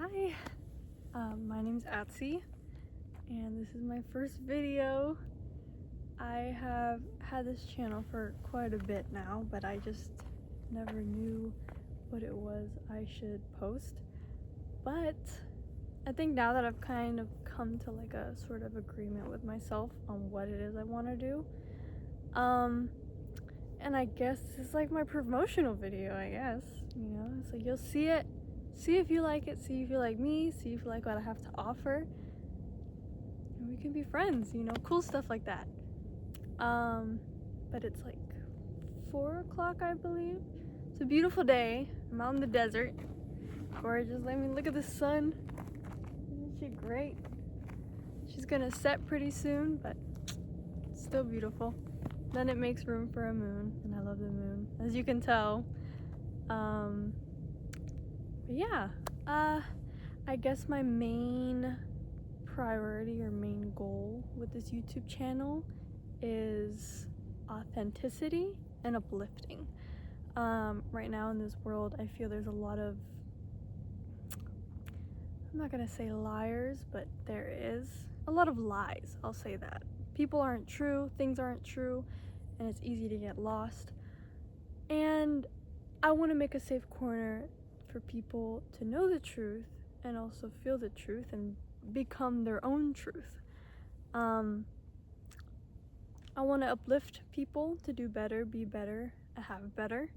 Hi, my name's Atsi, and this is my first video. I have had this channel for quite a bit now, but I just never knew what it was I should post. But I think now that I've kind of come to like a sort of agreement with myself on what it is I want to do, and I guess it's like my promotional video, I guess, so you'll see it, see if you like it, see if you like me, see if you like what I have to offer, and we can be friends, cool stuff like that. But it's like 4 o'clock, I believe. It's a beautiful day. I'm out in the desert. Gorgeous. Let me look at the sun. Isn't she great? She's gonna set pretty soon, but still beautiful. Then it makes room for a moon, and I love the moon, as you can tell. But yeah, I guess my main priority or main goal with this YouTube channel is authenticity and uplifting. Right now in this world, I feel there's a lot of, I'm not gonna say liars, but there is a lot of lies, I'll say that. People aren't true, things aren't true, and it's easy to get lost. And I want to make a safe corner for people to know the truth and also feel the truth and become their own truth. I want to uplift people to do better, be better, have better.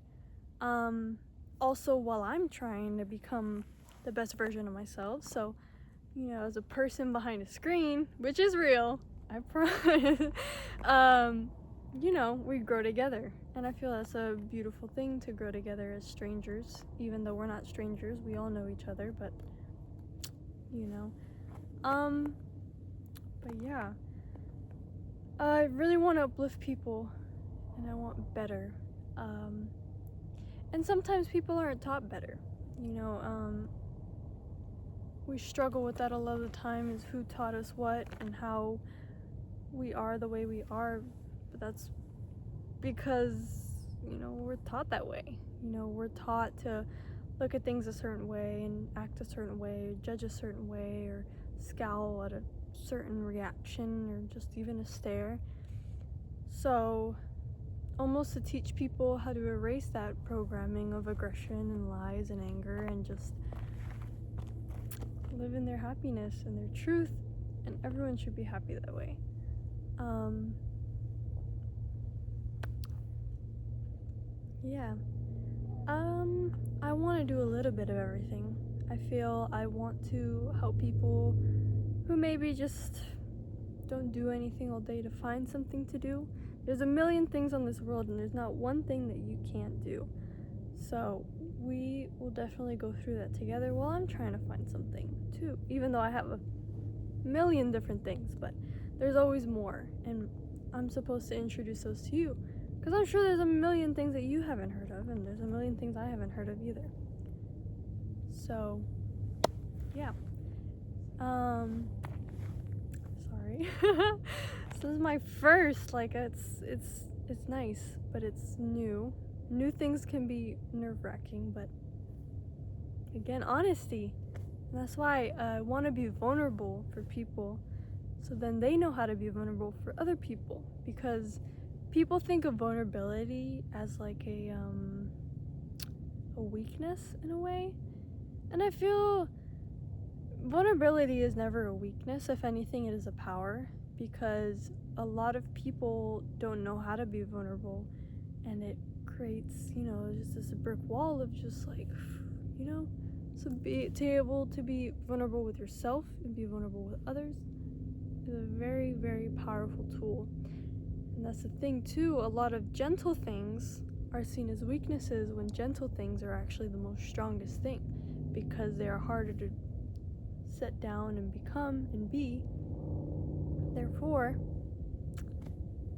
Also, while I'm trying to become the best version of myself. So, as a person behind a screen, which is real, I promise, we grow together. And I feel that's a beautiful thing, to grow together as strangers. Even though we're not strangers, we all know each other, but, but yeah. I really want to uplift people, and I want better. And sometimes people aren't taught better. We struggle with that a lot of the time, is who taught us what and how we are the way we are. But that's because, we're taught that way. We're taught to look at things a certain way and act a certain way, judge a certain way, or scowl at a certain reaction, or just even a stare. So almost to teach people how to erase that programming of aggression and lies and anger and just live in their happiness and their truth, and everyone should be happy that way. Yeah. I want to do a little bit of everything. I feel I want to help people who maybe just don't do anything all day to find something to do. There's a million things on this world, and there's not one thing that you can't do. So we will definitely go through that together while I'm trying to find something too, even though I have a million different things, but there's always more, and I'm supposed to introduce those to you, because I'm sure there's a million things that you haven't heard of, and there's a million things I haven't heard of either. So yeah. Sorry. So this is my first, it's nice, but it's new. New things can be nerve-wracking, but again, honesty. And that's why I want to be vulnerable for people, so then they know how to be vulnerable for other people, because people think of vulnerability as like a weakness in a way, and I feel vulnerability is never a weakness. If anything, it is a power, because a lot of people don't know how to be vulnerable, and it creates, just this brick wall of just like, so to be able to be vulnerable with yourself and be vulnerable with others is a very, very powerful tool. And that's the thing too, a lot of gentle things are seen as weaknesses, when gentle things are actually the most strongest thing, because they are harder to set down and become and be. Therefore,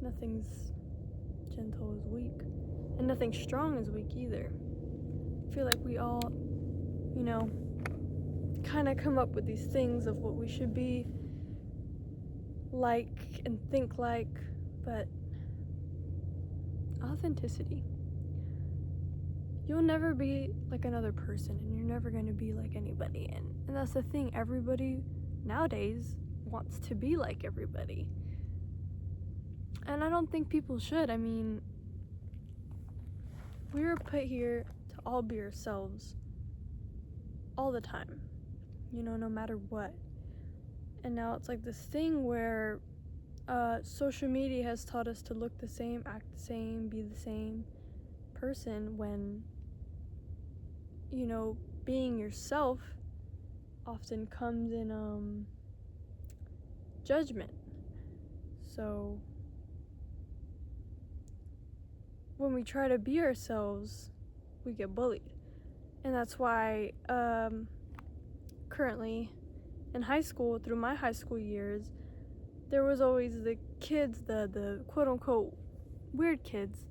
nothing's gentle is weak, and nothing strong is weak either. I feel like we all, kind of come up with these things of what we should be like and think like, but authenticity. you'll never be like another person, and you're never going to be like anybody. And that's the thing, everybody nowadays wants to be like everybody. And I don't think people should. I mean, we were put here to all be ourselves all the time, no matter what. And now it's like this thing where social media has taught us to look the same, act the same, be the same person, when being yourself often comes in judgment. So when we try to be ourselves, we get bullied. And that's why currently in high school, through my high school years, there was always the kids, the quote-unquote weird kids,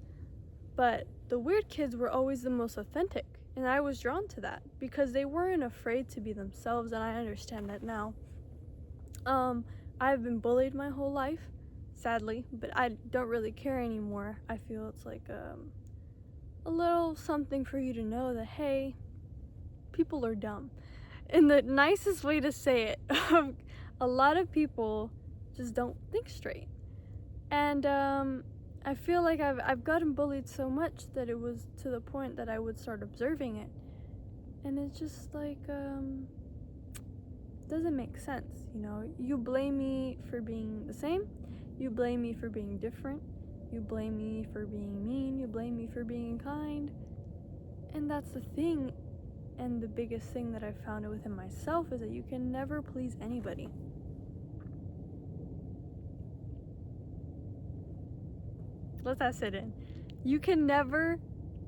but the weird kids were always the most authentic, and I was drawn to that because they weren't afraid to be themselves, and I understand that now. I've been bullied my whole life, sadly, but I don't really care anymore. I feel it's like a little something for you to know that, hey, people are dumb. And the nicest way to say it, a lot of people just don't think straight. And I feel like I've gotten bullied so much that it was to the point that I would start observing it. And it's just like, doesn't make sense, You blame me for being the same. You blame me for being different. You blame me for being mean. You blame me for being kind. And that's the thing. And the biggest thing that I've found within myself is that you can never please anybody. Let that sit in. You can never,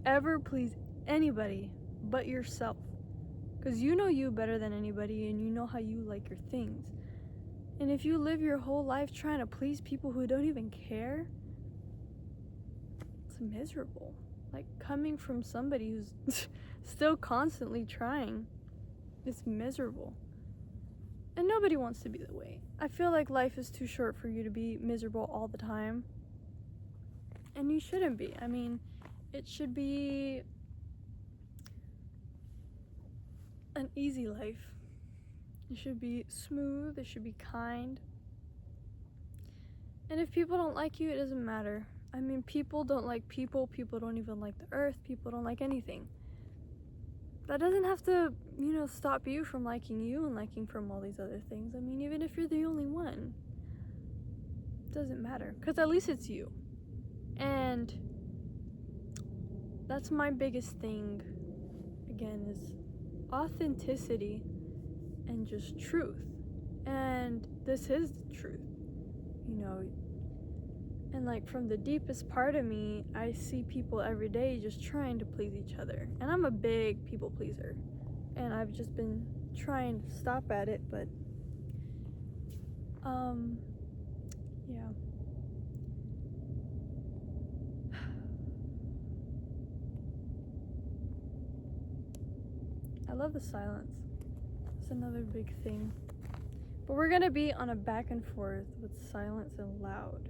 ever please anybody but yourself. Because you know you better than anybody, and you know how you like your things. And if you live your whole life trying to please people who don't even care, it's miserable. Like, coming from somebody who's still constantly trying, it's miserable. And nobody wants to be that way. I feel like life is too short for you to be miserable all the time. And you shouldn't be. I mean, it should be an easy life. It should be smooth. It should be kind. And if people don't like you, it doesn't matter. I mean, people don't like people. People don't even like the earth. People don't like anything. That doesn't have to, stop you from liking you and liking from all these other things. I mean, even if you're the only one, it doesn't matter. Because at least it's you. And that's my biggest thing, again, is authenticity and just truth. And this is the truth, and like from the deepest part of me, I see people every day just trying to please each other. And I'm a big people pleaser, and I've just been trying to stop at it, but yeah. I love the silence. It's another big thing. But we're gonna be on a back and forth with silence and loud.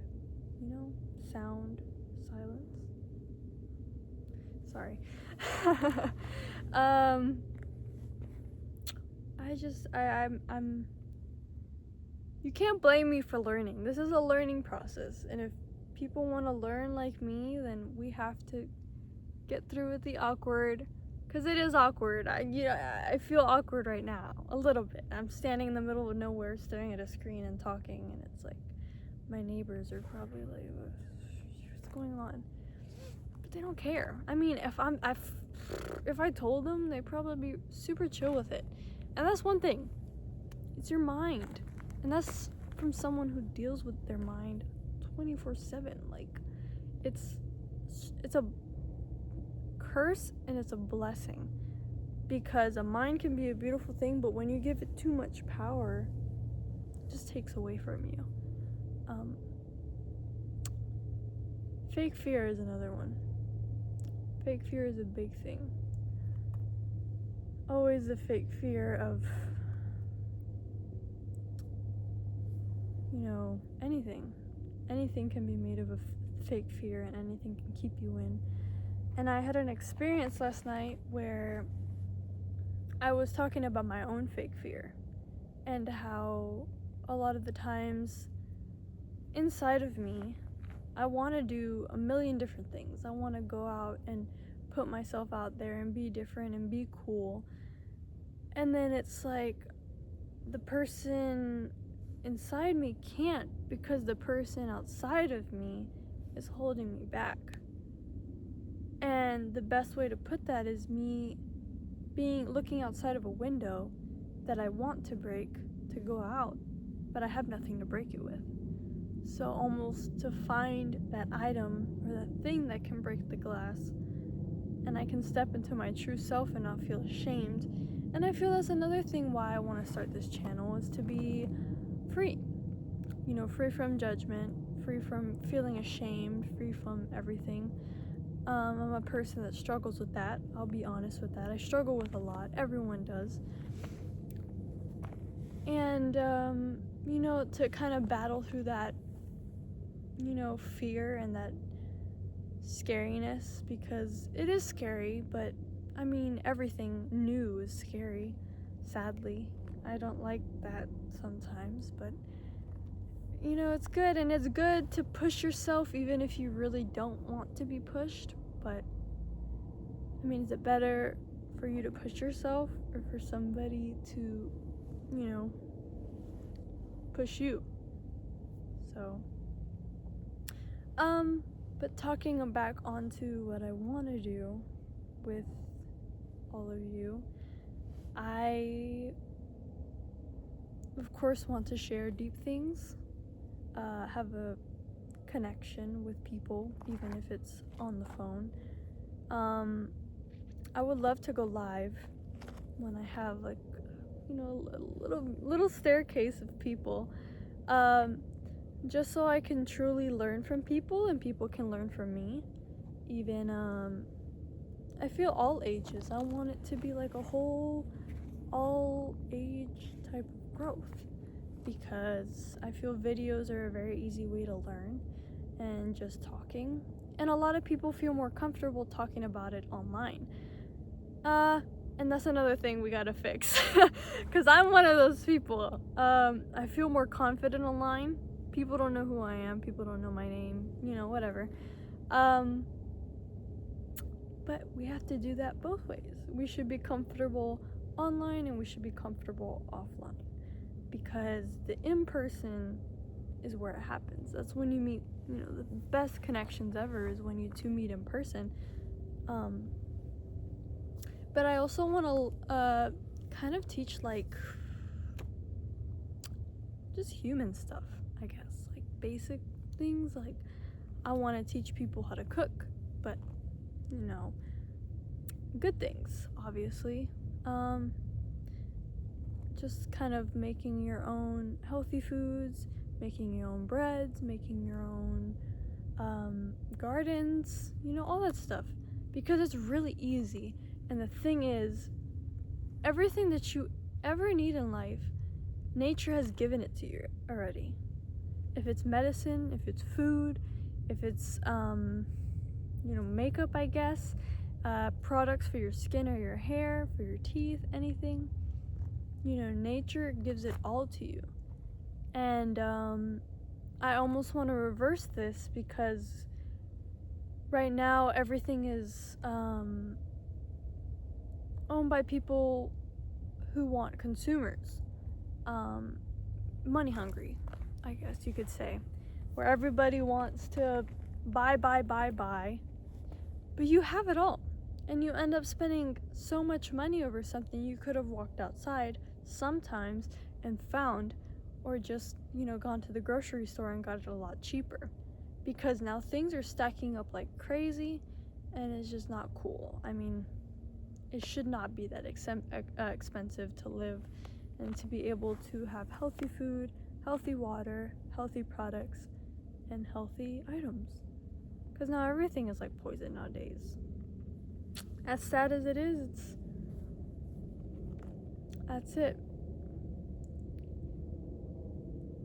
Sound, silence. Sorry. I'm you can't blame me for learning. This is a learning process, and if people want to learn like me, then we have to get through with the awkward, because it is awkward. I feel awkward right now, a little bit. I'm standing in the middle of nowhere staring at a screen and talking, and it's like my neighbors are probably like, what's going on? But they don't care. I mean, if I told them, they'd probably be super chill with it. And that's one thing. It's your mind. And that's from someone who deals with their mind 24/7. Like, it's a curse and it's a blessing, because a mind can be a beautiful thing, but when you give it too much power, it just takes away from you. Fake fear is another one. Fake fear is a big thing. Always the fake fear of, anything. Anything can be made of a fake fear, and anything can keep you in And I had an experience last night where I was talking about my own fake fear and how a lot of the times inside of me, I want to do a million different things. I want to go out and put myself out there and be different and be cool. And then it's like the person inside me can't, because the person outside of me is holding me back. And the best way to put that is me looking outside of a window that I want to break to go out, but I have nothing to break it with. So almost to find that item or that thing that can break the glass, and I can step into my true self and not feel ashamed. And I feel that's another thing why I want to start this channel, is to be free. Free from judgment, free from feeling ashamed, free from everything. I'm a person that struggles with that. I'll be honest with that. I struggle with a lot. Everyone does. And, to kind of battle through that, fear and that scariness, because it is scary, but everything new is scary, sadly. I don't like that sometimes, but it's good, and it's good to push yourself even if you really don't want to be pushed. But is it better for you to push yourself or for somebody to, push you? So, but talking back onto what I want to do with all of you, I, of course, want to share deep things, have a connection with people, even if it's on the phone. I would love to go live when I have a little staircase of people, just so I can truly learn from people and people can learn from me. Even I feel all ages. I want it to be like a whole all age type of growth, because I feel videos are a very easy way to learn, and just talking. And a lot of people feel more comfortable talking about it online. And that's another thing we gotta fix, because I'm one of those people. I feel more confident online. People don't know who I am. People don't know my name. Whatever. But we have to do that both ways. We should be comfortable online and we should be comfortable offline, because the in-person is where it happens. That's when you meet, the best connections ever is when you two meet in person. But I also want to kind of teach just human stuff, I guess, like basic things. Like I want to teach people how to cook, but good things, obviously. Just kind of making your own healthy foods, making your own breads, making your own gardens, all that stuff, because it's really easy. And the thing is, everything that you ever need in life, nature has given it to you already. If it's medicine, if it's food, if it's makeup, I guess, products for your skin or your hair, for your teeth, anything, nature gives it all to you. And I almost want to reverse this, because right now everything is owned by people who want consumers, money hungry, I guess you could say, where everybody wants to buy, but you have it all, and you end up spending so much money over something you could have walked outside sometimes and found, or just gone to the grocery store and got it a lot cheaper, because now things are stacking up like crazy, and it's just not cool. It should not be that expensive to live and to be able to have healthy food, healthy water, healthy products, and healthy items. Because now everything is like poison nowadays. As sad as it is, that's it.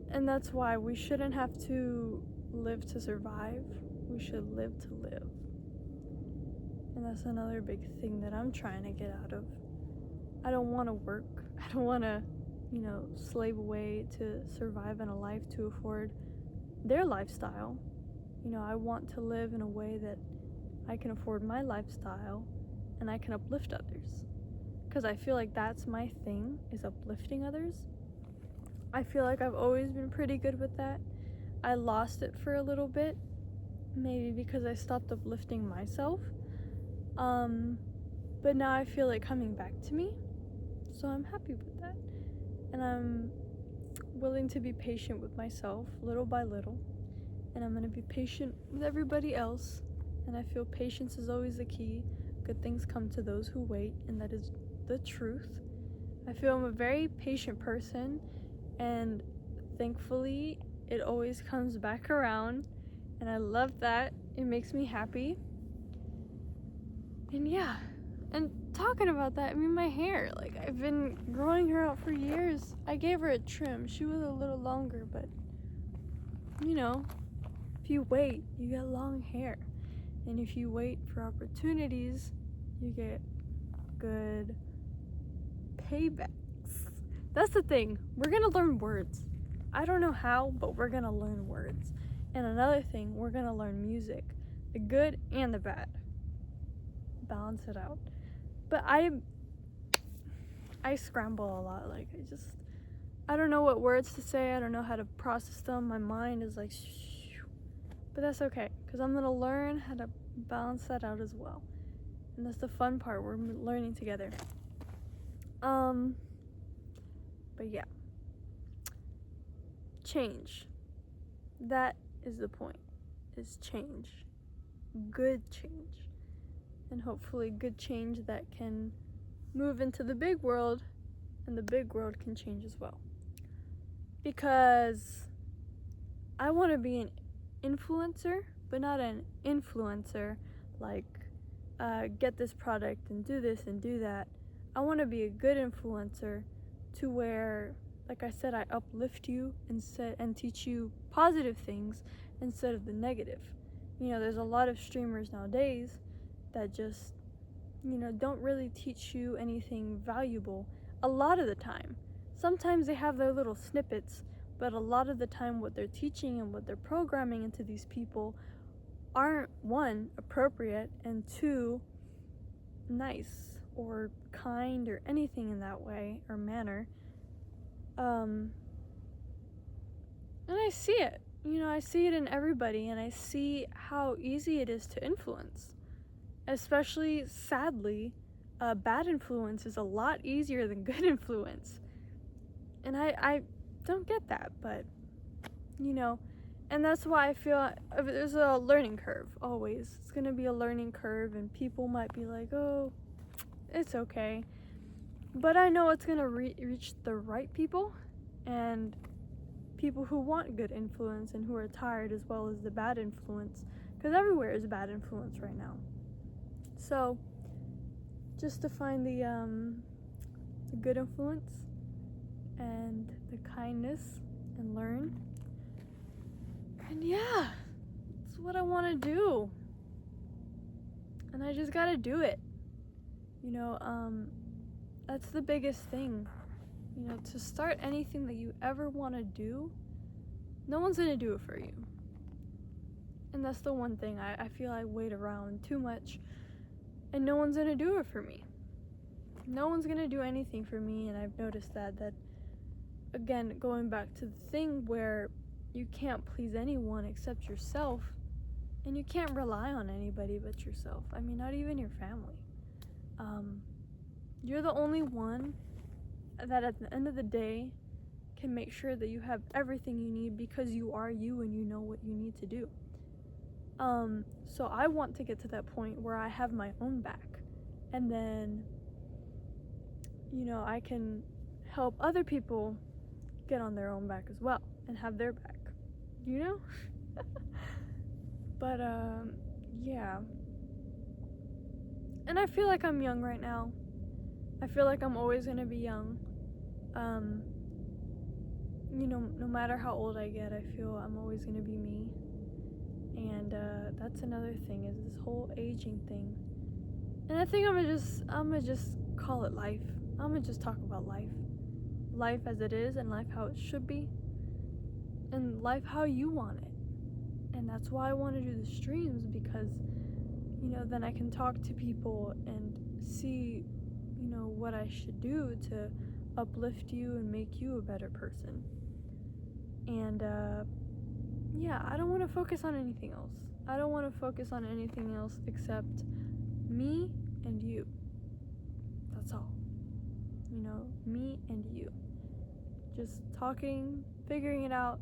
And that's why we shouldn't have to live to survive. We should live to live. And that's another big thing that I'm trying to get out of. I don't want to work. I don't want to, slave away to survive in a life to afford their lifestyle. I want to live in a way that I can afford my lifestyle and I can uplift others. Because I feel like that's my thing, is uplifting others. I feel like I've always been pretty good with that. I lost it for a little bit, maybe because I stopped uplifting myself. But now I feel it coming back to me, so I'm happy with that. And I'm willing to be patient with myself, little by little. And I'm going to be patient with everybody else. And I feel patience is always the key. Good things come to those who wait, and that is the truth. I feel I'm a very patient person, and thankfully it always comes back around, and I love that. It makes me happy. And yeah, and talking about that, my hair, like, I've been growing her out for years. I gave her a trim. She was a little longer, but if you wait, you get long hair. And if you wait for opportunities, you get good paybacks. That's the thing. We're gonna learn words. I don't know how, but we're gonna learn words. And another thing, we're gonna learn music. The good and the bad. Balance it out. But I scramble a lot. Like, I don't know what words to say. I don't know how to process them. My mind is like, but that's okay, because I'm gonna learn how to balance that out as well. And that's the fun part. We're learning together. But yeah, change. That is the point. Is change. Good change. And hopefully good change that can move into the big world, and the big world can change as well. Because I want to be an influencer, but not an influencer like get this product and do this and do that. I want to be a good influencer to where, like I said, I uplift you and teach you positive things instead of the negative. There's a lot of streamers nowadays that just, don't really teach you anything valuable a lot of the time. Sometimes they have their little snippets, but a lot of the time what they're teaching and what they're programming into these people aren't, one, appropriate, and two, nice or kind or anything in that way or manner. And I see it. I see it in everybody, and I see how easy it is to influence. Especially, sadly, bad influence is a lot easier than good influence. And I don't get that, but, and that's why I feel there's a learning curve, always. It's going to be a learning curve, and people might be like, oh, it's okay. But I know it's going to reach the right people, and people who want good influence and who are tired, as well as the bad influence, because everywhere is bad influence right now. So, just to find the good influence and the kindness and learn. And yeah, that's what I want to do. And I just gotta do it. That's the biggest thing. To start anything that you ever want to do, no one's gonna do it for you. And that's the one thing. I feel I wait around too much, and no one's gonna do it for me. No one's gonna do anything for me, and I've noticed that again, going back to the thing where you can't please anyone except yourself, and you can't rely on anybody but yourself. Not even your family. You're the only one that at the end of the day can make sure that you have everything you need, because you are you and you know what you need to do. So I want to get to that point where I have my own back, and then I can help other people get on their own back as well and have their back, But yeah, and I feel like I'm young right now. I feel like I'm always gonna be young. No matter how old I get, I feel I'm always gonna be me. And that's another thing, is this whole aging thing. And I think I'm gonna just call it life. I'm gonna just talk about life. Life as it is and life how it should be. And life how you want it. And that's why I want to do the streams, because then I can talk to people and see what I should do to uplift you and make you a better person. And yeah, I don't want to focus on anything else. I don't want to focus on anything else except me and you. That's all. Me and you. Just talking, figuring it out,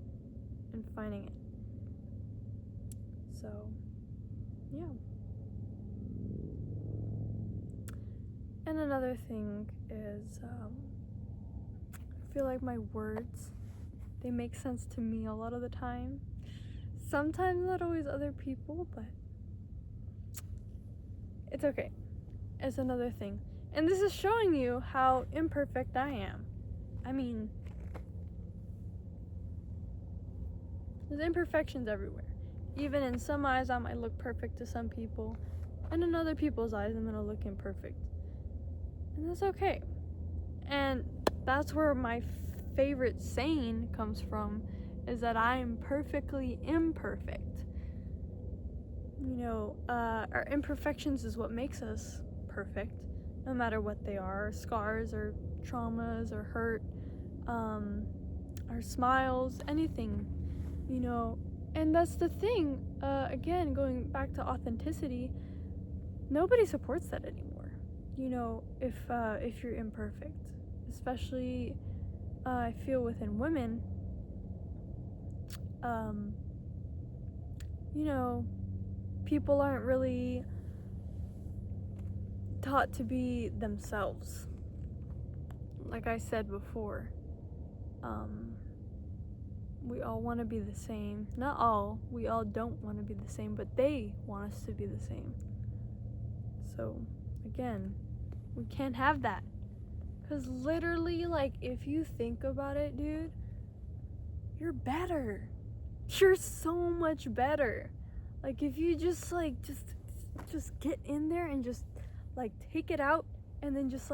and finding it. So, yeah. And another thing is, I feel like my words, they make sense to me a lot of the time. Sometimes not always other people, but it's okay. It's another thing. And this is showing you how imperfect I am. I mean, there's imperfections everywhere. Even in some eyes, I might look perfect to some people, and in other people's eyes, I'm gonna look imperfect. And that's okay. And that's where my favorite saying comes from, is that I'm perfectly imperfect. Our imperfections is what makes us perfect, no matter what they are, scars or traumas or hurt, our smiles, anything, and that's the thing, again, going back to authenticity, nobody supports that anymore, if you're imperfect, especially, I feel within women, people aren't really taught to be themselves. Like I said before, we all want to be the same. Not all. We all don't want to be the same, but they want us to be the same. So, again, we can't have that. Because literally, if you think about it, dude, you're better. You're so much better. If you just get in there and just take it out and then just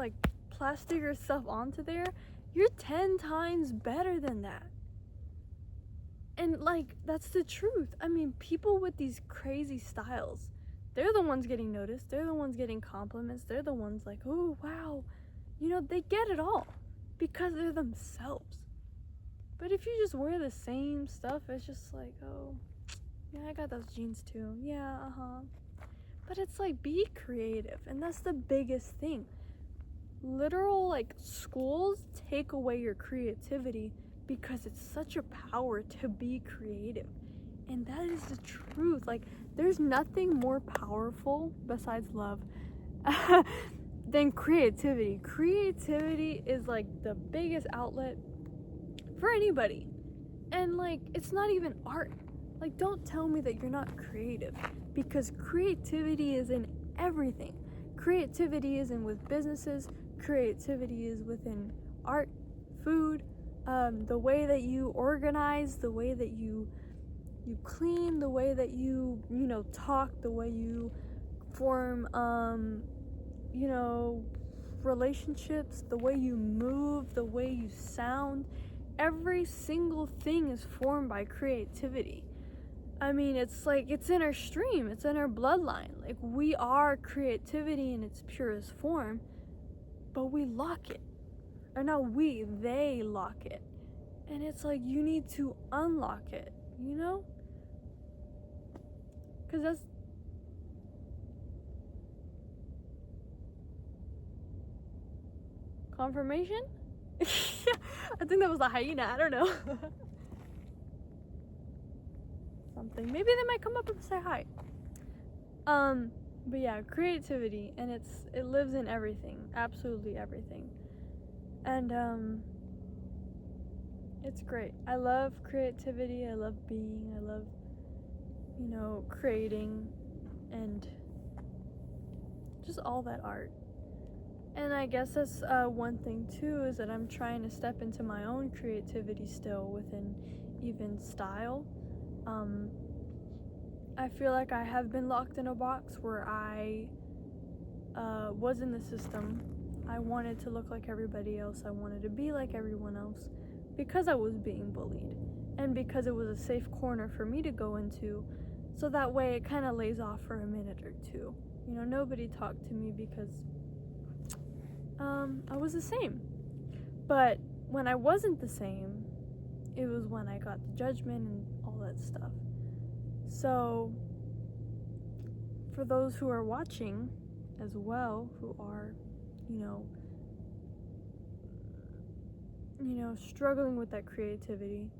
plaster yourself onto there, you're 10 times better than that. And that's the truth. I mean, people with these crazy styles, they're the ones getting noticed, they're the ones getting compliments, they're the ones oh wow, they get it all because they're themselves. But if you just wear the same stuff, it's just oh yeah, I got those jeans too, yeah, but it's be creative, and that's the biggest thing. Literal schools take away your creativity because it's such a power to be creative, and that is the truth. There's nothing more powerful besides love than creativity. Creativity is the biggest outlet for anybody, and it's not even art. Don't tell me that you're not creative, because creativity is in everything. Creativity is in with businesses, creativity is within art, food, the way that you organize, the way that you clean, the way that you talk, the way you form relationships, the way you move, the way you sound. Every single thing is formed by creativity. I mean, it's in our stream, it's in our bloodline. We are creativity in its purest form, but we lock it. Or not we, they lock it. And it's you need to unlock it, Because that's... Confirmation? I think that was a hyena, I don't know. Something. Maybe they might come up and say hi. But yeah, creativity, and it lives in everything, absolutely everything. And it's great. I love creativity, I love being, I love creating, and just all that art. And I guess that's one thing too, is that I'm trying to step into my own creativity still within even style. I feel like I have been locked in a box where I was in the system. I wanted to look like everybody else. I wanted to be like everyone else because I was being bullied and because it was a safe corner for me to go into, so that way it kind of lays off for a minute or two. You know, nobody talked to me because I was the same. But when I wasn't the same, it was when I got the judgment and all that stuff. So for those who are watching as well, who are, you know, struggling with that creativity,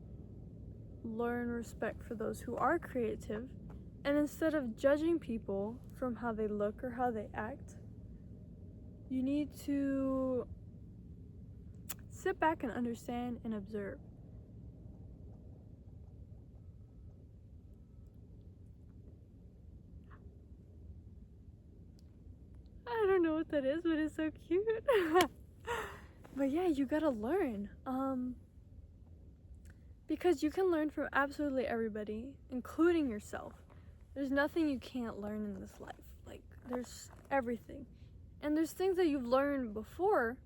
learn respect for those who are creative, and instead of judging people from how they look or how they act, you need to sit back and understand and observe. I don't know what that is, but it's so cute. But yeah, you gotta learn. Because you can learn from absolutely everybody, including yourself. There's nothing you can't learn in this life. Like, there's everything. And there's things that you've learned before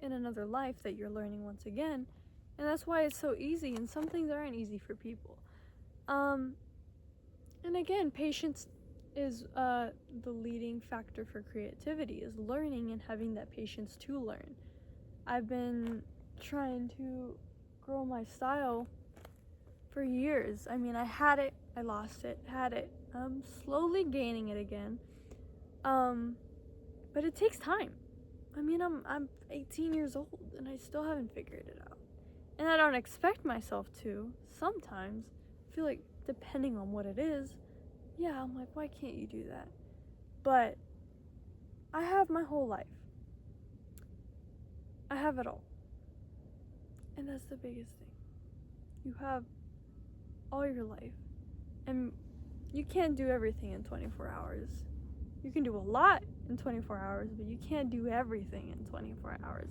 in another life that you're learning once again. And that's why it's so easy, and some things aren't easy for people. And again, patience is the leading factor for creativity, is learning and having that patience to learn. I've been trying to grow my style for years. I mean, I had it, I lost it, had it. I'm slowly gaining it again. But it takes time. I mean, I'm 18 years old and I still haven't figured it out. And I don't expect myself to. Sometimes I feel like, depending on what it is, yeah, I'm like, why can't you do that? But I have my whole life. I have it all. And that's the biggest thing. You have all your life. And you can't do everything in 24 hours. You can do a lot in 24 hours, but you can't do everything in 24 hours.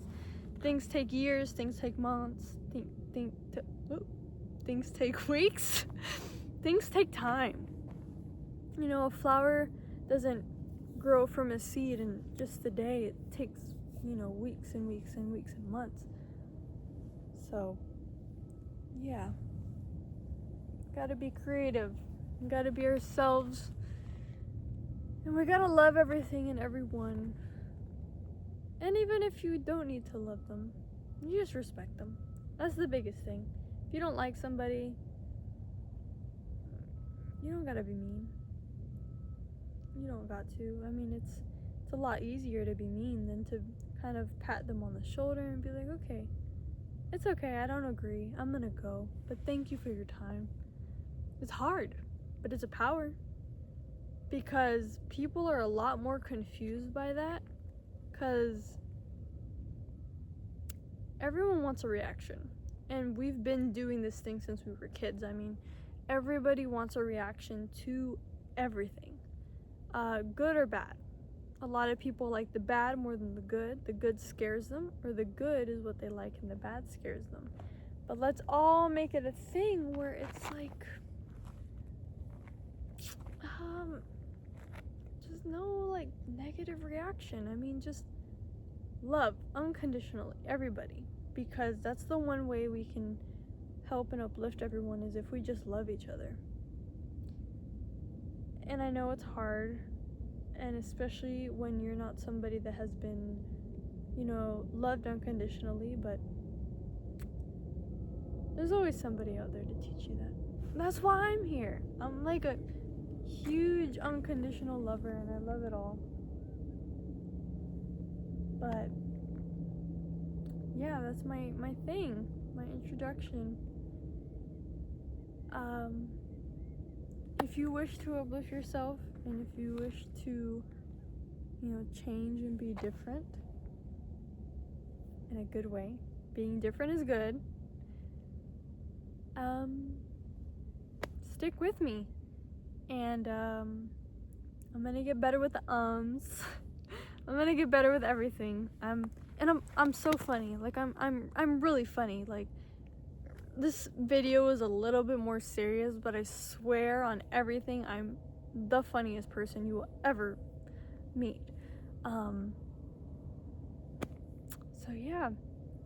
Things take years, things take months, things take weeks, things take time. You know, a flower doesn't grow from a seed in just a day. It takes, weeks and weeks and weeks and months. So, yeah. Gotta be creative. We gotta be ourselves. And we gotta love everything and everyone. And even if you don't need to love them, you just respect them. That's the biggest thing. If you don't like somebody, you don't gotta be mean. You don't got to. I mean, it's a lot easier to be mean than to kind of pat them on the shoulder and be like, okay, it's okay, I don't agree, I'm gonna go, but thank you for your time. It's hard, but it's a power. Because people are a lot more confused by that, because everyone wants a reaction. And we've been doing this thing since we were kids. I mean, everybody wants a reaction to everything. Good or bad. A lot of people like the bad more than the good. The good scares them, or the good is what they like and the bad scares them. But let's all make it a thing where it's like, just no like negative reaction. I mean, just love unconditionally everybody, because that's the one way we can help and uplift everyone, is if we just love each other. And I know it's hard, and especially when you're not somebody that has been, loved unconditionally, but there's always somebody out there to teach you that. And that's why I'm here. I'm like a huge unconditional lover, and I love it all. But yeah, that's my thing, my introduction. If you wish to uplift yourself, and if you wish to, change and be different in a good way, being different is good, stick with me. And I'm gonna get better with the I'm gonna get better with everything. I'm so funny. Like, I'm really funny. Like, this video is a little bit more serious, but I swear on everything, I'm the funniest person you will ever meet. Um, so yeah,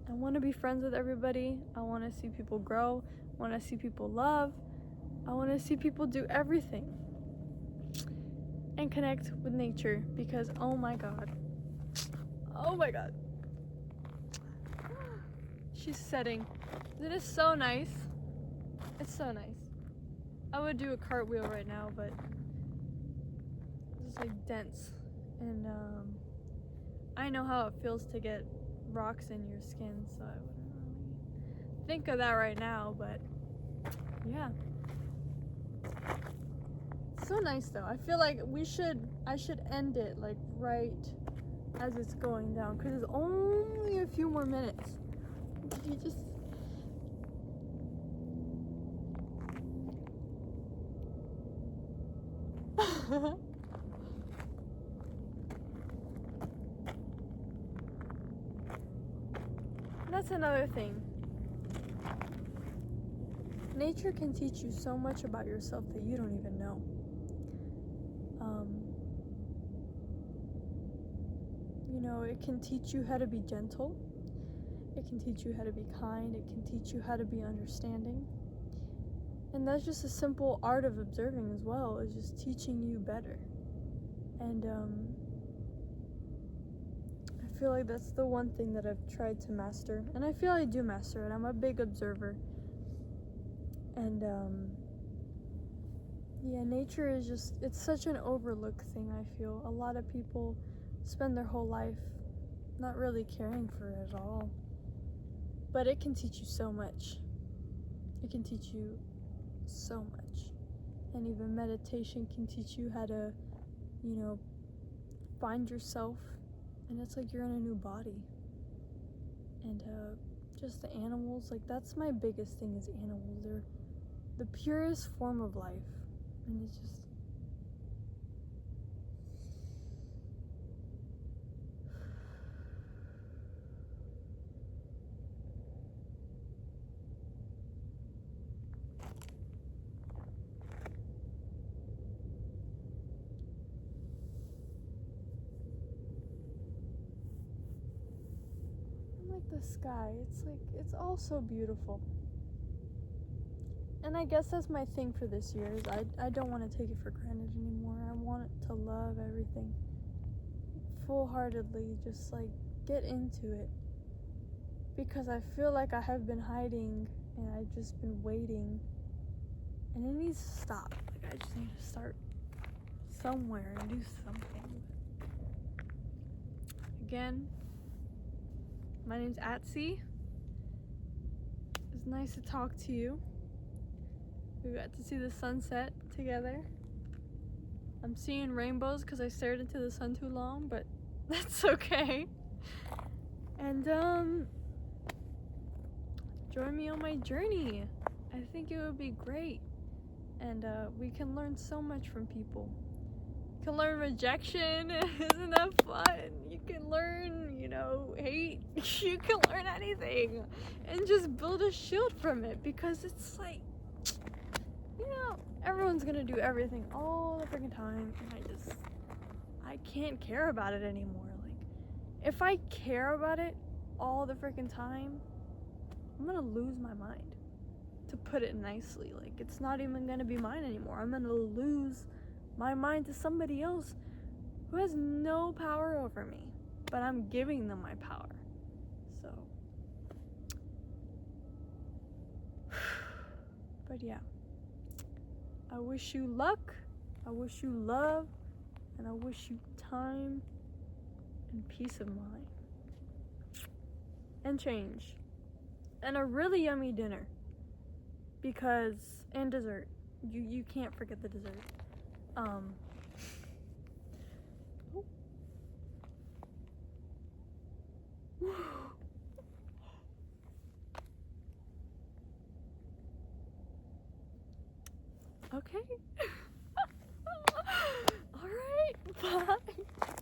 I want to be friends with everybody. I want to see people grow. I want to see people love. I want to see people do everything and connect with nature because oh my god, she's setting. It is so nice. It's so nice. I would do a cartwheel right now, but it's like dense, and I know how it feels to get rocks in your skin, so I wouldn't really think of that right now, but yeah. It's so nice though. I feel like I should end it like right as it's going down because it's only a few more minutes. You just That's another thing. Nature can teach you so much about yourself that you don't even know. It can teach you how to be gentle. It can teach you how to be kind. It can teach you how to be understanding. And that's just a simple art of observing as well, is just teaching you better. And I feel like that's the one thing that I've tried to master. And I feel I do master it. I'm a big observer. And yeah, nature is just, it's such an overlooked thing, I feel. A lot of people spend their whole life not really caring for it at all. But it can teach you so much. It can teach you so much. And even meditation can teach you how to, find yourself. And it's like you're in a new body. And just the animals, like that's my biggest thing is animals. They're the purest form of life. And it's just the sky. It's all so beautiful. And I guess that's my thing for this year is I don't want to take it for granted anymore. I want to love everything full-heartedly, just like get into it. Because I feel like I have been hiding and I've just been waiting. And it needs to stop. Like I just need to start somewhere and do something. Again, my name's Atsy. It's nice to talk to you. We got to see the sunset together. I'm seeing rainbows because I stared into the sun too long, but that's okay. And join me on my journey. I think it would be great. And we can learn so much from people. You can learn rejection. Isn't that fun? You can learn, hate. You can learn anything. And just build a shield from it because it's like, everyone's gonna do everything all the freaking time. And I can't care about it anymore. Like, if I care about it all the freaking time, I'm gonna lose my mind. To put it nicely, like it's not even gonna be mine anymore. I'm gonna lose my mind to somebody else who has no power over me, but I'm giving them my power. So, but yeah, I wish you luck, I wish you love, and I wish you time and peace of mind and change and a really yummy dinner. And dessert. You can't forget the dessert. Okay. All right. Bye.